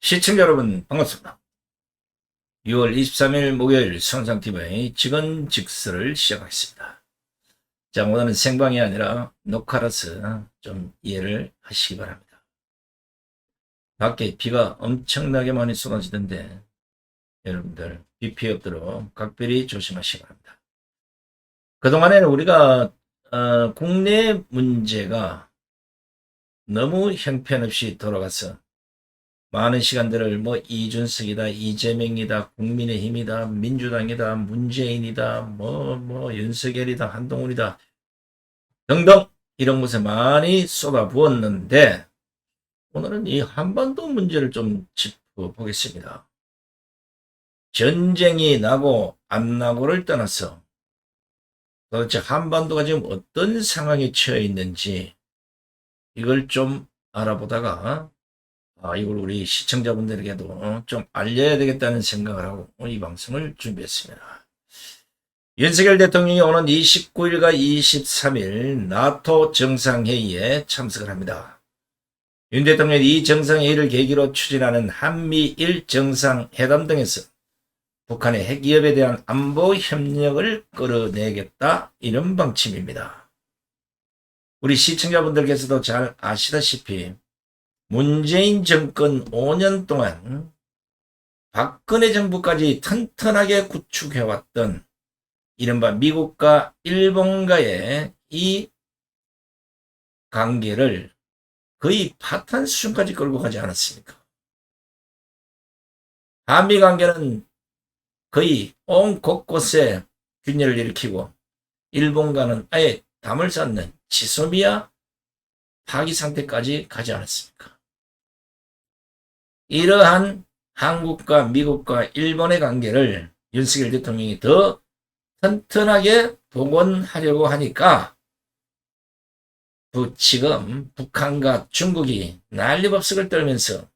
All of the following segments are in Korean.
시청자 여러분 반갑습니다. 6월 23일 목요일 손상TV의 직언직설을 시작하겠습니다. 자, 오늘은 생방이 아니라 녹화라서 좀 이해를 하시기 바랍니다. 밖에 비가 엄청나게 많이 쏟아지던데 여러분들 비 피해 없도록 각별히 조심하시기 바랍니다. 그동안에는 우리가 국내 문제가 너무 형편없이 돌아가서 많은 시간들을 뭐 이준석이다, 이재명이다, 국민의힘이다, 민주당이다, 문재인이다, 뭐 윤석열이다, 한동훈이다 등등 이런 곳에 많이 쏟아부었는데 오늘은 이 한반도 문제를 좀 짚어보겠습니다. 전쟁이 나고 안 나고를 떠나서 도대체 한반도가 지금 어떤 상황에 처해 있는지 이걸 좀 알아보다가 이걸 우리 시청자분들에게도 좀 알려야 되겠다는 생각을 하고 이 방송을 준비했습니다. 윤석열 대통령이 오는 29일과 23일 나토 정상회의에 참석을 합니다. 윤 대통령이 이 정상회의를 계기로 추진하는 한미일 정상회담 등에서 북한의 핵위협에 대한 안보 협력을 끌어내겠다 이런 방침입니다. 우리 시청자분들께서도 잘 아시다시피 문재인 정권 5년 동안 박근혜 정부까지 튼튼하게 구축해왔던 이른바 미국과 일본과의 이 관계를 거의 파탄 수준까지 끌고 가지 않았습니까? 한미 관계는 거의 온 곳곳에 균열을 일으키고 일본과는 아예 담을 쌓는 지소미아 파기 상태까지 가지 않았습니까? 이러한 한국과 미국과 일본의 관계를 윤석열 대통령이 더 튼튼하게 복원하려고 하니까 지금 북한과 중국이 난리법석을 떨면서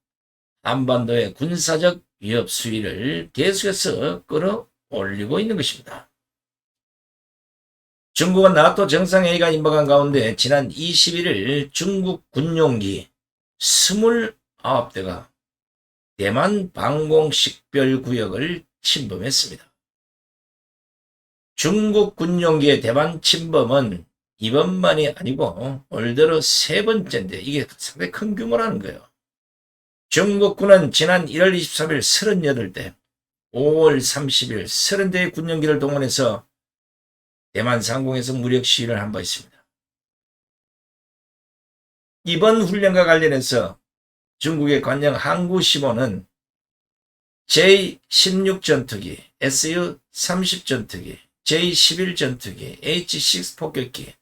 한반도의 군사적 위협 수위를 계속해서 끌어올리고 있는 것입니다. 중국은 나토 정상회의가 임박한 가운데 지난 21일 중국 군용기 29대가 대만 방공식별구역을 침범했습니다. 중국 군용기의 대만 침범은 이번만이 아니고 올 들어 세 번째인데 이게 상당히 큰 규모라는 거예요. 중국군은 지난 1월 23일 38대, 5월 30일 30대의 군용기를 동원해서 대만 상공에서 무력 시위를 한 바 있습니다. 이번 훈련과 관련해서 중국의 관영 항구시보는 J-16 전투기, Su-30 전투기, J-11 전투기, H-6 폭격기,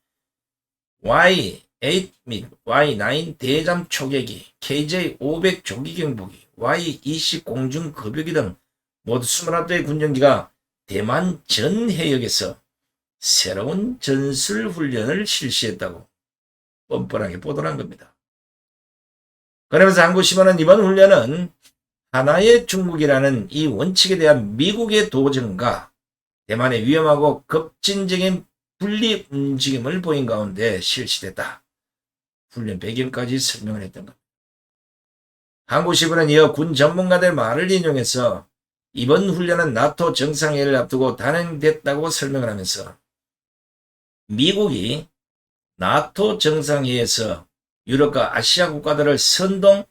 Y-8 및 Y-9 대잠 초계기, KJ-500 조기경보기, Y-20 공중급유기 등 모두 21대의 군용기가 대만 전 해역에서 새로운 전술훈련을 실시했다고 뻔뻔하게 보도한 겁니다. 그러면서 한국신문은 이번 훈련은 하나의 중국이라는 이 원칙에 대한 미국의 도전과 대만의 위험하고 급진적인 분리 움직임을 보인 가운데 실시됐다. 훈련 배경까지 설명을 했던 겁니다. 한국신문은 이어 군 전문가들 말을 인용해서 이번 훈련은 나토 정상회의를 앞두고 단행됐다고 설명을 하면서 미국이 나토 정상회의에서 유럽과 아시아 국가들을 선동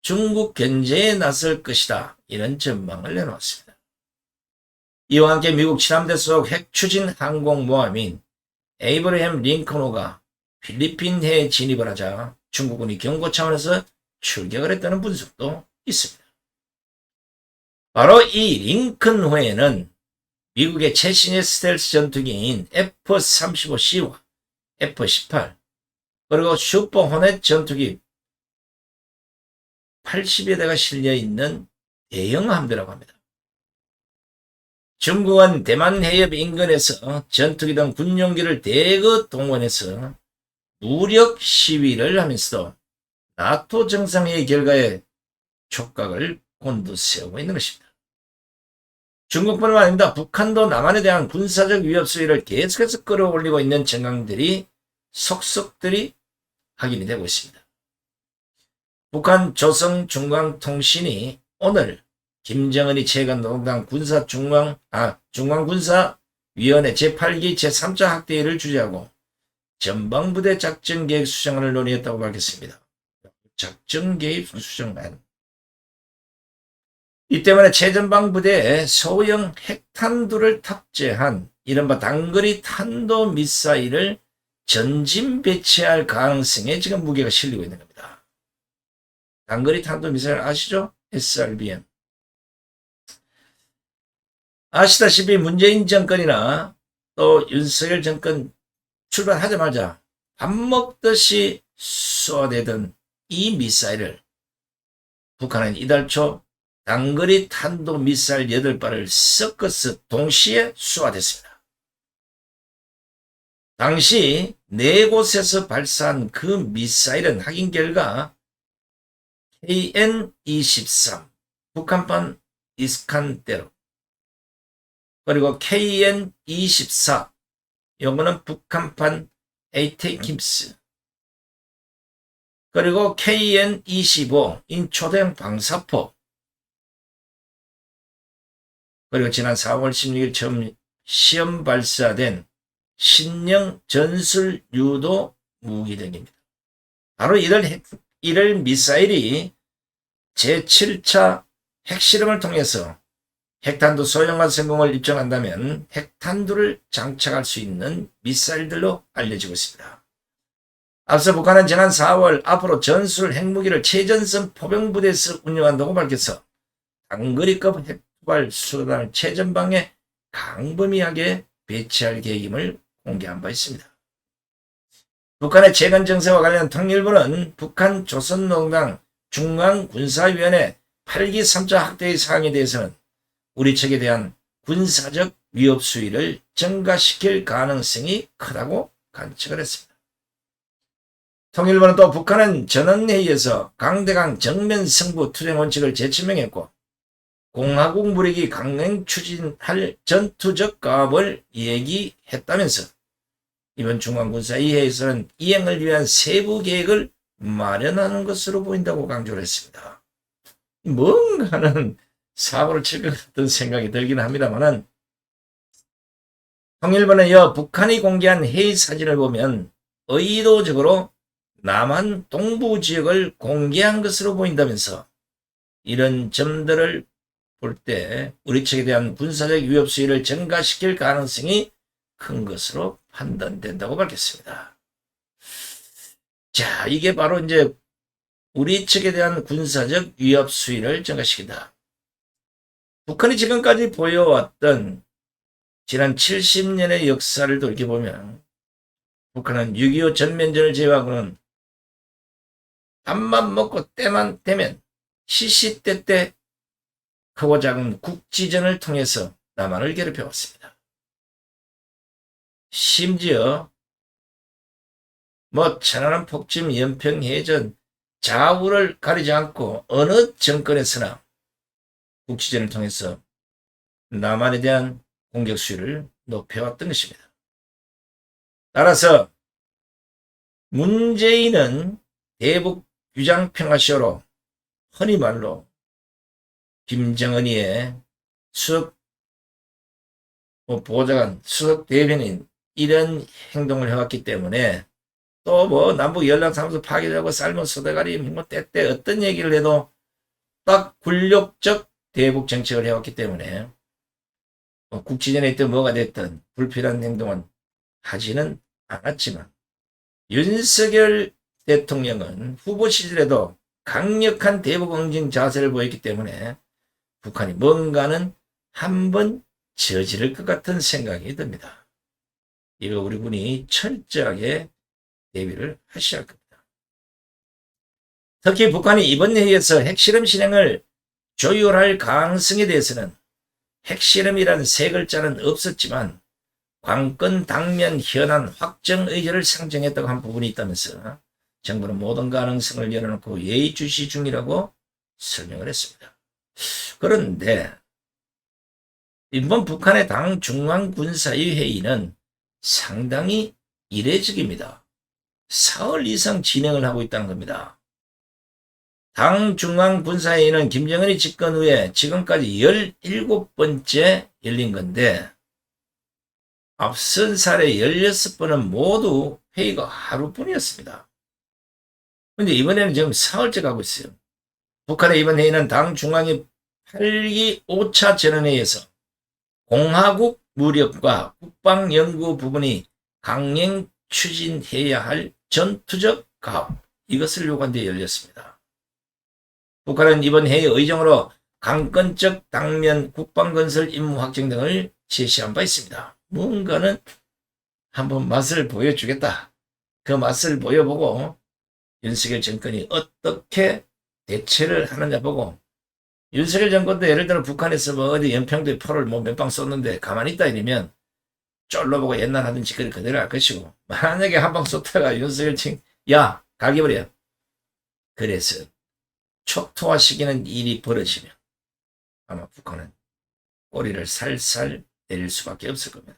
중국 견제에 나설 것이다. 이런 전망을 내놓았습니다. 이와 함께 미국 칠함대 속 핵추진 항공모함인 에이브러햄 링컨호가 필리핀 해에 진입을 하자 중국군이 경고 차원에서 출격을 했다는 분석도 있습니다. 바로 이 링컨호에는 미국의 최신의 스텔스 전투기인 F-35C와 F-18 그리고 슈퍼 호넷 전투기 80여 대가 실려있는 대형 함대라고 합니다. 중국은 대만 해협 인근에서 전투기 등 군용기를 대거 동원해서 무력 시위를 하면서도 나토 정상회의 결과에 촉각을 곤두세우고 있는 것입니다. 중국뿐만 아닙니다. 북한도 남한에 대한 군사적 위협 수위를 계속해서 끌어올리고 있는 정황들이 속속들이 확인이 되고 있습니다. 북한 조선중앙통신이 오늘 김정은이 최근 노동당 중앙군사위원회 제8기 제3차 학대회를 주재하고 전방부대 작전계획 수정안을 논의했다고 밝혔습니다. 작전계획 수정안. 이 때문에 최전방부대에 소형 핵탄두를 탑재한 이른바 단거리 탄도미사일을 전진 배치할 가능성에 지금 무게가 실리고 있는 겁니다. 단거리 탄도미사일 아시죠? SRBM. 아시다시피 문재인 정권이나 또 윤석열 정권 출발하자마자 밥 먹듯이 쏘아대던 이 미사일을 북한은 이달 초 단거리 탄도미사일 8발을 섞어서 동시에 쏘아댔습니다. 당시 4곳에서 발사한 그 미사일은 확인 결과 KN-23 북한판 이스칸데르 그리고 KN-24 요거는 북한판 에이테킴스 그리고 KN-25 인초대형 방사포 그리고 지난 4월 16일 처음 시험 발사된 신형 전술 유도 무기 등입니다. 바로 이럴 미사일이 제7차 핵실험을 통해서 핵탄두 소형화 성공을 입증한다면 핵탄두를 장착할 수 있는 미사일들로 알려지고 있습니다. 앞서 북한은 지난 4월 앞으로 전술 핵무기를 최전선 포병부대에서 운영한다고 밝혀서 단거리급 핵발 수단을 최전방에 강범위하게 배치할 계획임을 공개한 바 있습니다. 북한의 최근 정세와 관련 통일부는 북한 조선노동당 중앙군사위원회 8기 3차 학대의 사항에 대해서는 우리 측에 대한 군사적 위협 수위를 증가시킬 가능성이 크다고 관측을 했습니다. 통일부는 또 북한은 전원회의에서 강대강 정면 승부 투쟁 원칙을 재치명했고 공화국 무력이 강행 추진할 전투적 가압을 얘기했다면서 이번 중앙군사회의에서는 이행을 위한 세부 계획을 마련하는 것으로 보인다고 강조를 했습니다. 뭔가는 사고를 칠 것 같은 생각이 들긴 합니다만은 통일부는 북한이 공개한 회의 사진을 보면 의도적으로 남한 동부 지역을 공개한 것으로 보인다면서 이런 점들을 볼 때 우리 측에 대한 군사적 위협 수위를 증가시킬 가능성이 큰 것으로 판단된다고 밝혔습니다. 자, 이게 바로 이제 우리 측에 대한 군사적 위협 수위를 증가시킨다. 북한이 지금까지 보여왔던 지난 70년의 역사를 돌이켜보면 북한은 6.25 전면전을 제외하고는 밥만 먹고 때만 되면 시시때때 크고 작은 국지전을 통해서 남한을 괴롭혀왔습니다. 심지어 천안함 폭침, 연평해전, 좌우를 가리지 않고 어느 정권에서나 국지전을 통해서 남한에 대한 공격 수위를 높여왔던 것입니다. 따라서 문재인은 대북 규장평화쇼로 흔히 말로 김정은이의 수석 보좌관, 수석 대변인 이런 행동을 해왔기 때문에 또 남북 연락사무소 파괴되고 삶은 소대가리 때때 어떤 얘기를 해도 딱 굴욕적 대북 정책을 해왔기 때문에 국지전에 있든 뭐가 됐든 불필요한 행동은 하지는 않았지만 윤석열 대통령은 후보 시절에도 강력한 대북 응징 자세를 보였기 때문에 북한이 뭔가는 한번 저지를 것 같은 생각이 듭니다. 이거 우리 군이 철저하게 대비를 하셔야 할 겁니다. 특히 북한이 이번 회의에서 핵실험 실행을 조율할 가능성에 대해서는 핵실험이라는 세 글자는 없었지만 관건 당면 현안 확정 의지를 상정했다고 한 부분이 있다면서 정부는 모든 가능성을 열어놓고 예의주시 중이라고 설명을 했습니다. 그런데 이번 북한의 당 중앙군사위 회의는 상당히 이례적입니다. 사흘 이상 진행을 하고 있다는 겁니다. 당 중앙군사회의는 김정은이 집권 후에 지금까지 17번째 열린 건데 앞선 사례 16번은 모두 회의가 하루뿐이었습니다. 근데 이번에는 지금 사흘째 가고 있어요. 북한의 이번 회의는 당 중앙위 8기 5차 전원회의에서 공화국 무력과 국방연구 부분이 강행 추진해야 할 전투적 가업, 이것을 요구한 데 열렸습니다. 북한은 이번 회의 의정으로 강권적 당면 국방건설 임무 확정 등을 제시한 바 있습니다. 뭔가는 한번 맛을 보여주겠다. 그 맛을 보여보고 윤석열 정권이 어떻게 대처를 하느냐 보고, 윤석열 정권도 예를 들어 북한에서 뭐 어디 연평도에 포를 뭐 몇 방 쏘는데 가만히 있다 이러면 쫄로 보고 옛날 하던 짓거리 그대로 할 것이고, 만약에 한 방 쏘다가 윤석열 야 가기버려. 그래서 촉토화시키는 일이 벌어지면 아마 북한은 꼬리를 살살 내릴 수밖에 없을 겁니다.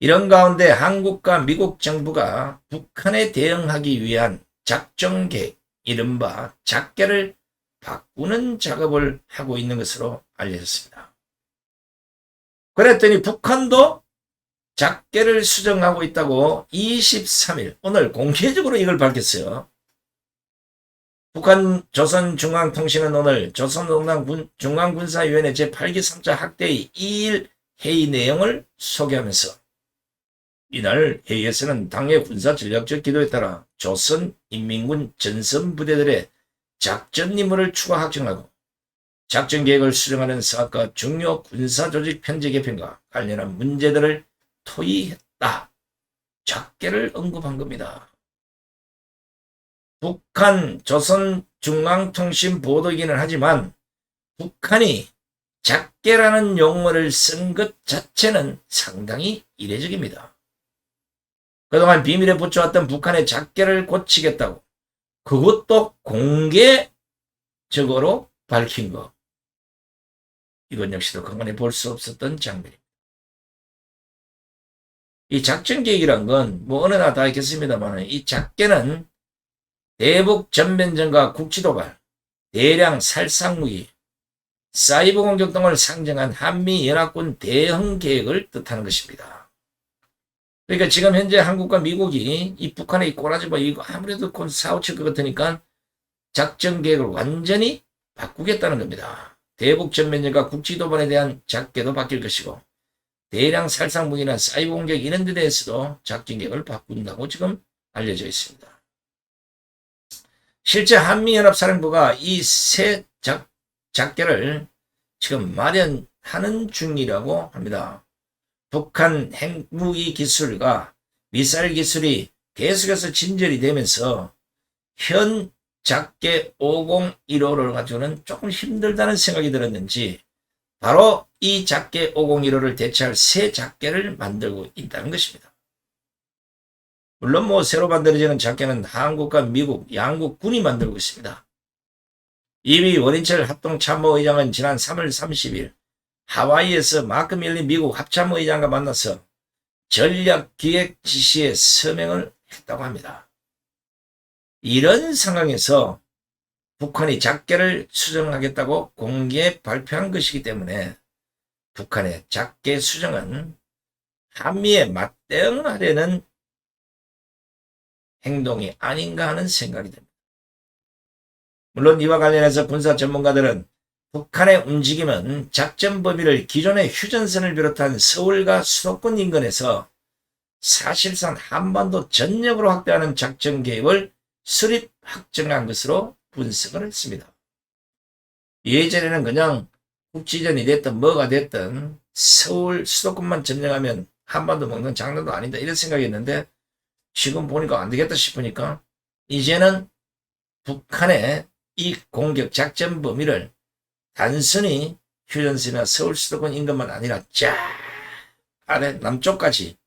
이런 가운데 한국과 미국 정부가 북한에 대응하기 위한 작전계획, 이른바 작계를 바꾸는 작업을 하고 있는 것으로 알려졌습니다. 그랬더니 북한도 작계를 수정하고 있다고 23일 오늘 공개적으로 이걸 밝혔어요. 북한 조선중앙통신은 오늘 조선중앙군사위원회 제8기 3차 학대의 2일 회의 내용을 소개하면서 이날 회의에서는 당의 군사전략적 기도에 따라 조선인민군 전선부대들의 작전 임무를 추가 확정하고 작전계획을 수정하는 사업과 중요 군사조직 편제 개편과 관련한 문제들을 토의했다. 작계를 언급한 겁니다. 북한 조선중앙통신 보도이기는 하지만 북한이 작계라는 용어를 쓴 것 자체는 상당히 이례적입니다. 그동안 비밀에 붙여왔던 북한의 작계를 고치겠다고 그것도 공개적으로 밝힌 것. 이건 역시도 그간에 볼 수 없었던 장면입니다. 이 작전계획이란 건 뭐 어느 나라 다 있겠습니다만 이 작계는 대북 전면전과 국지도발, 대량 살상무기, 사이버 공격 등을 상정한 한미연합군 대응 계획을 뜻하는 것입니다. 그러니까 지금 현재 한국과 미국이 이 북한의 꼬라지 이거 아무래도 곧 사오칠 것 같으니까 작전 계획을 완전히 바꾸겠다는 겁니다. 대북 전면전과 국지도발에 대한 작계도 바뀔 것이고 대량 살상무기나 사이버 공격 이런 데 대해서도 작전 계획을 바꾼다고 지금 알려져 있습니다. 실제 한미연합사령부가 이 새 작계를 지금 마련하는 중이라고 합니다. 북한 핵무기 기술과 미사일 기술이 계속해서 진전이 되면서 현 작계 5015를 가지고는 조금 힘들다는 생각이 들었는지 바로 이 작계 5015를 대체할 새 작계를 만들고 있다는 것입니다. 물론 뭐 새로 만들어지는 작계는 한국과 미국 양국 군이 만들고 있습니다. 이미 원인철 합동참모의장은 지난 3월 30일 하와이에서 마크 밀리 미국 합참의장과 만나서 전략기획 지시에 서명을 했다고 합니다. 이런 상황에서 북한이 작계를 수정하겠다고 공개 발표한 것이기 때문에 북한의 작계 수정은 한미에 맞대응하려는 행동이 아닌가 하는 생각이 듭니다. 물론 이와 관련해서 군사 전문가들은 북한의 움직임은 작전 범위를 기존의 휴전선을 비롯한 서울과 수도권 인근에서 사실상 한반도 전역으로 확대하는 작전 계획을 수립 확정한 것으로 분석을 했습니다. 예전에는 그냥 국지전이 됐든 뭐가 됐든 서울 수도권만 점령하면 한반도 먹는 장난도 아니다 이런 생각이었는데 지금 보니까 안 되겠다 싶으니까 이제는 북한의 이 공격 작전 범위를 단순히 휴전선이나 서울 수도권 인근만 아니라 쫙 아래 남쪽까지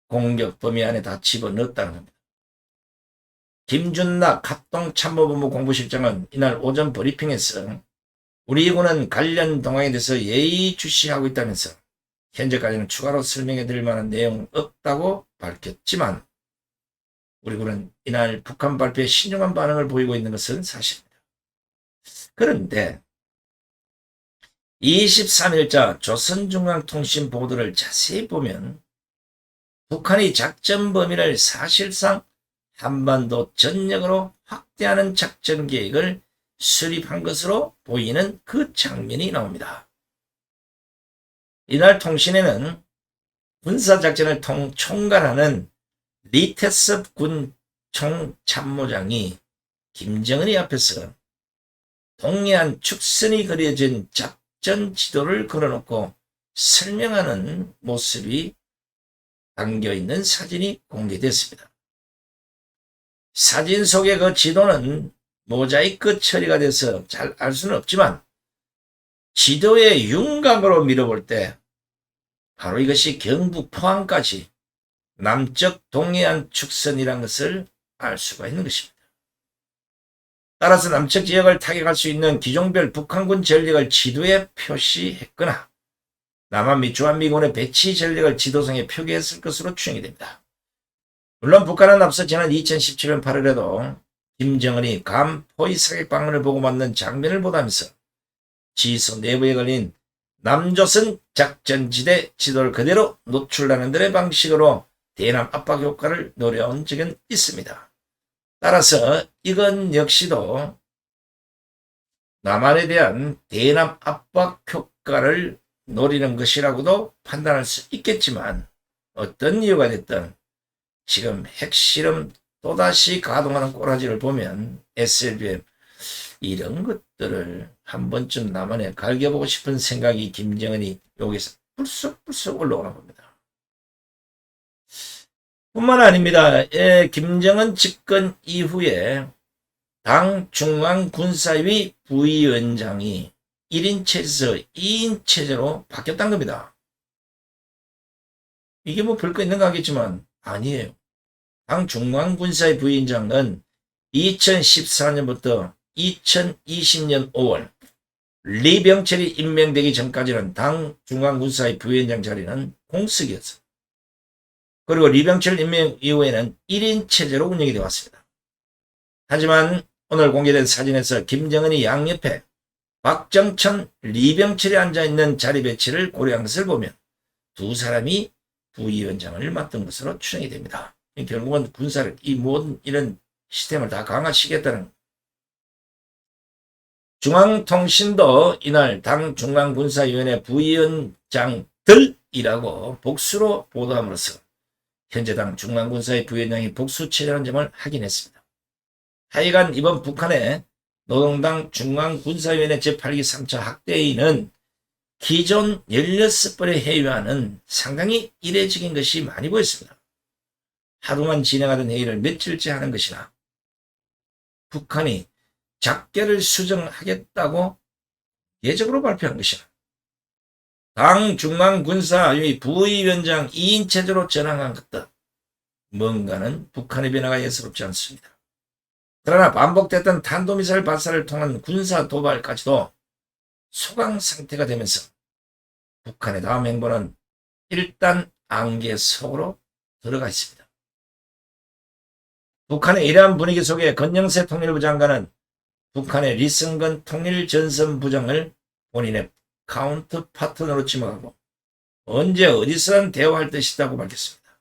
공격 범위 안에 다 집어넣었다는 겁니다. 김준락 합동참모본부 공부실장은 이날 오전 브리핑에서 우리 군은 관련 동향에 대해서 예의주시하고 있다면서 현재까지는 추가로 설명해 드릴 만한 내용은 없다고 밝혔지만 우리군은 이날 북한 발표에 신중한 반응을 보이고 있는 것은 사실입니다. 그런데 23일자 조선중앙통신 보도를 자세히 보면 북한이 작전 범위를 사실상 한반도 전역으로 확대하는 작전 계획을 수립한 것으로 보이는 그 장면이 나옵니다. 이날 통신에는 군사작전을 총괄하는 리태섭 군 총참모장이 김정은이 앞에서 동해안 축선이 그려진 작전 지도를 걸어놓고 설명하는 모습이 담겨있는 사진이 공개됐습니다. 사진 속의 그 지도는 모자이크 처리가 돼서 잘 알 수는 없지만 지도의 윤곽으로 밀어볼 때 바로 이것이 경북 포항까지 남쪽 동해안 축선이라는 것을 알 수가 있는 것입니다. 따라서 남측 지역을 타격할 수 있는 기종별 북한군 전력을 지도에 표시했거나 남한 및 주한미군의 배치 전력을 지도상에 표기했을 것으로 추정이 됩니다. 물론 북한은 앞서 지난 2017년 8월에도 김정은이 괌 포위 사격 방문을 보고 맞는 장면을 보다면서 지소 내부에 걸린 남조선 작전지대 지도를 그대로 노출하는 데의 방식으로 대남 압박 효과를 노려온 적은 있습니다. 따라서 이건 역시도 남한에 대한 대남 압박 효과를 노리는 것이라고도 판단할 수 있겠지만 어떤 이유가 됐든 지금 핵실험 또다시 가동하는 꼬라지를 보면 SLBM 이런 것들을 한 번쯤 남한에 갈겨보고 싶은 생각이 김정은이 여기서 불쑥불쑥 올라오나 봅니다. 뿐만 아닙니다. 김정은 집권 이후에 당 중앙군사위 부위원장이 1인 체제에서 2인 체제로 바뀌었다는 겁니다. 이게 뭐 별거 있는 거 같겠지만 아니에요. 당 중앙군사위 부위원장은 2014년부터 2020년 5월 리병철이 임명되기 전까지는 당 중앙군사위 부위원장 자리는 공석이었습니다. 그리고 리병철 임명 이후에는 1인 체제로 운영이 되어 왔습니다. 하지만 오늘 공개된 사진에서 김정은이 양옆에 박정천, 리병철이 앉아있는 자리 배치를 고려한 것을 보면 두 사람이 부위원장을 맡은 것으로 추정이 됩니다. 결국은 군사를 이 모든 이런 시스템을 다 강화시키겠다는 중앙통신도 이날 당 중앙군사위원회 부위원장들이라고 복수로 보도함으로써 현재 당 중앙군사위 부위원장이 복수체제라는 점을 확인했습니다. 하여간 이번 북한의 노동당 중앙군사위원회 제8기 3차 학대회의는 기존 16번의 회의와는 상당히 이례적인 것이 많이 보였습니다. 하루만 진행하던 회의를 며칠째 하는 것이나 북한이 작계를 수정하겠다고 예적으로 발표한 것이나 당 중앙군사위 부위원장 2인 체제로 전환한 것도 뭔가는 북한의 변화가 예사롭지 않습니다. 그러나 반복됐던 탄도미사일 발사를 통한 군사 도발까지도 소강 상태가 되면서 북한의 다음 행보는 일단 안개 속으로 들어가 있습니다. 북한의 이러한 분위기 속에 건영세 통일부 장관은 북한의 리승건 통일전선부장을 본인의 카운터 파트너로 지목하고 언제 어디서든 대화할 뜻이다고 밝혔습니다.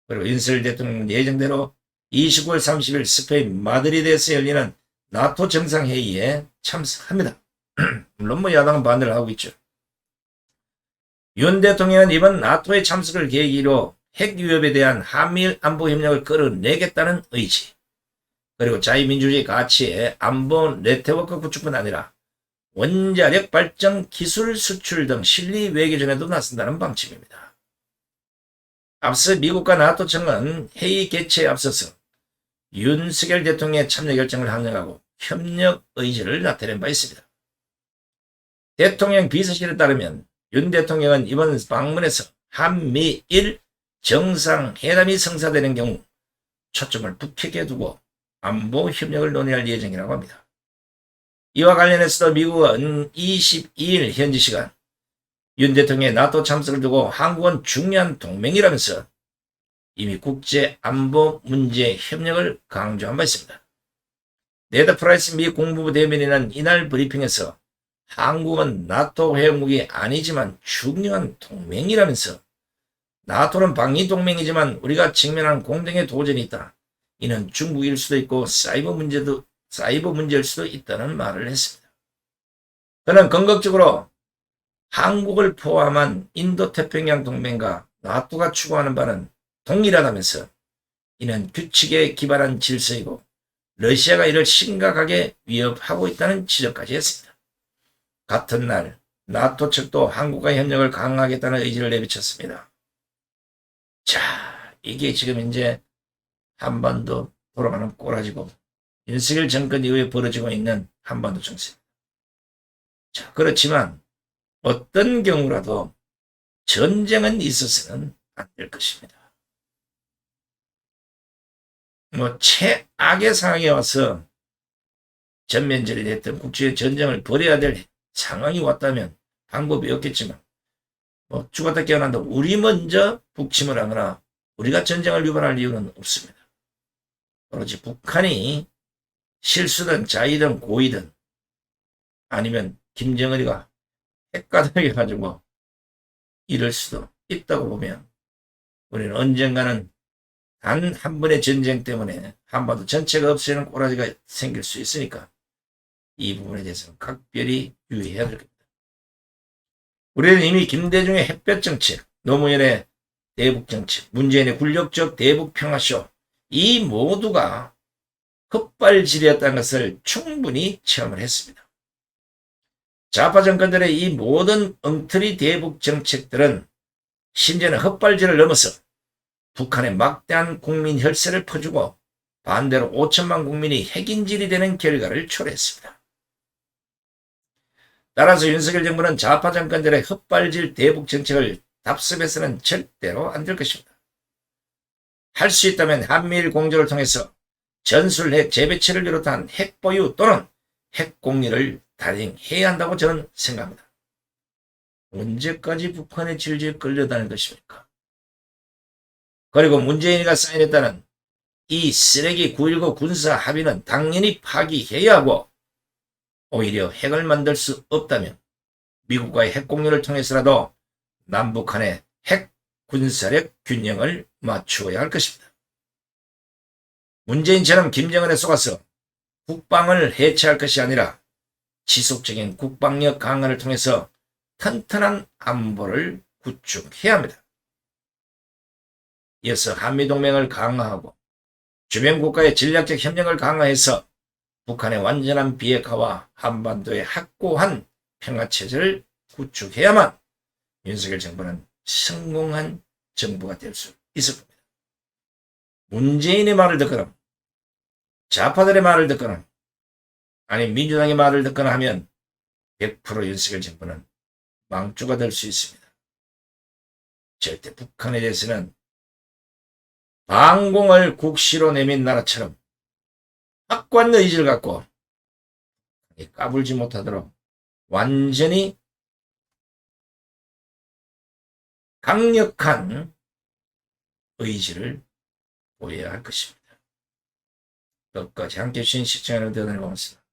그리고 윤석열 대통령은 예정대로 29월 30일 스페인 마드리드에서 열리는 나토 정상회의에 참석합니다. 물론 야당은 반대를 하고 있죠. 윤 대통령은 이번 나토의 참석을 계기로 핵 위협에 대한 한미일 안보 협력을 끌어내겠다는 의지, 그리고 자유민주주의 가치의 안보 네트워크 구축뿐 아니라 원자력 발전 기술 수출 등 실리 외교전에도 나선다는 방침입니다. 앞서 미국과 나토 청은 회의 개최에 앞서서 윤석열 대통령의 참여 결정을 항명하고 협력 의지를 나타낸 바 있습니다. 대통령 비서실에 따르면 윤 대통령은 이번 방문에서 한미일 정상회담이 성사되는 경우 초점을 북핵에 두고 안보 협력을 논의할 예정이라고 합니다. 이와 관련해서도 미국은 22일 현지 시간 윤 대통령의 나토 참석을 두고 한국은 중요한 동맹이라면서 이미 국제 안보 문제 협력을 강조한 바 있습니다. 네드 프라이스 미 국무부 대변인은 이날 브리핑에서 한국은 나토 회원국이 아니지만 중요한 동맹이라면서 나토는 방위 동맹이지만 우리가 직면하는 공동의 도전이 있다. 이는 중국일 수도 있고 사이버 문제일 수도 있다는 말을 했습니다. 그는 궁극적으로 한국을 포함한 인도태평양 동맹과 나토가 추구하는 바는 동일하다면서 이는 규칙에 기반한 질서이고 러시아가 이를 심각하게 위협하고 있다는 지적까지 했습니다. 같은 날 나토 측도 한국과 협력을 강화하겠다는 의지를 내비쳤습니다. 자, 이게 지금 이제 한반도 돌아가는 꼬라지고 윤석열 정권 이후에 벌어지고 있는 한반도 정세. 자, 그렇지만 어떤 경우라도 전쟁은 있어서는 안 될 것입니다. 최악의 상황에 와서 전면전이 됐던 국제의 전쟁을 벌여야 될 상황이 왔다면 방법이 없겠지만 죽었다 깨어난다 우리 먼저 북침을 하거나 우리가 전쟁을 유발할 이유는 없습니다. 오로지 북한이 실수든 자의든 고의든 아니면 김정은이가 핵가득해가지고 이럴 수도 있다고 보면 우리는 언젠가는 단 한 번의 전쟁 때문에 한반도 전체가 없애는 꼬라지가 생길 수 있으니까 이 부분에 대해서는 각별히 유의해야 될 겁니다. 우리는 이미 김대중의 햇볕 정책, 노무현의 대북 정책, 문재인의 굴욕적 대북 평화쇼 이 모두가 헛발질이었다는 것을 충분히 체험을 했습니다. 좌파 정권들의 이 모든 엉터리 대북 정책들은 심지어는 헛발질을 넘어서 북한의 막대한 국민 혈세를 퍼주고 반대로 5천만 국민이 핵인질이 되는 결과를 초래했습니다. 따라서 윤석열 정부는 좌파 정권들의 헛발질 대북 정책을 답습해서는 절대로 안 될 것입니다. 할 수 있다면 한미일 공조를 통해서 전술핵 재배치를 비롯한 핵보유 또는 핵공유를 단행해야 한다고 저는 생각합니다. 언제까지 북한의 질질 끌려다닐 것입니까? 그리고 문재인이가 사인했다는 이 쓰레기 9.19 군사 합의는 당연히 파기해야 하고 오히려 핵을 만들 수 없다면 미국과의 핵공유를 통해서라도 남북한의 핵 군사력 균형을 맞추어야 할 것입니다. 문재인처럼 김정은에 속아서 국방을 해체할 것이 아니라 지속적인 국방력 강화를 통해서 튼튼한 안보를 구축해야 합니다. 이어서 한미동맹을 강화하고 주변 국가의 전략적 협력을 강화해서 북한의 완전한 비핵화와 한반도의 확고한 평화체제를 구축해야만 윤석열 정부는 성공한 정부가 될 수 있을 겁니다. 문재인의 말을 듣거나 좌파들의 말을 듣거나 아니 민주당의 말을 듣거나 하면 100% 윤석열 정부는 망주가 될 수 있습니다. 절대 북한에 대해서는 방공을 국시로 내민 나라처럼 확고한 의지를 갖고 까불지 못하도록 완전히 강력한 의지를 보여야 할 것입니다. 끝까지 함께해 주신 시청자 여러분들 고맙습니다.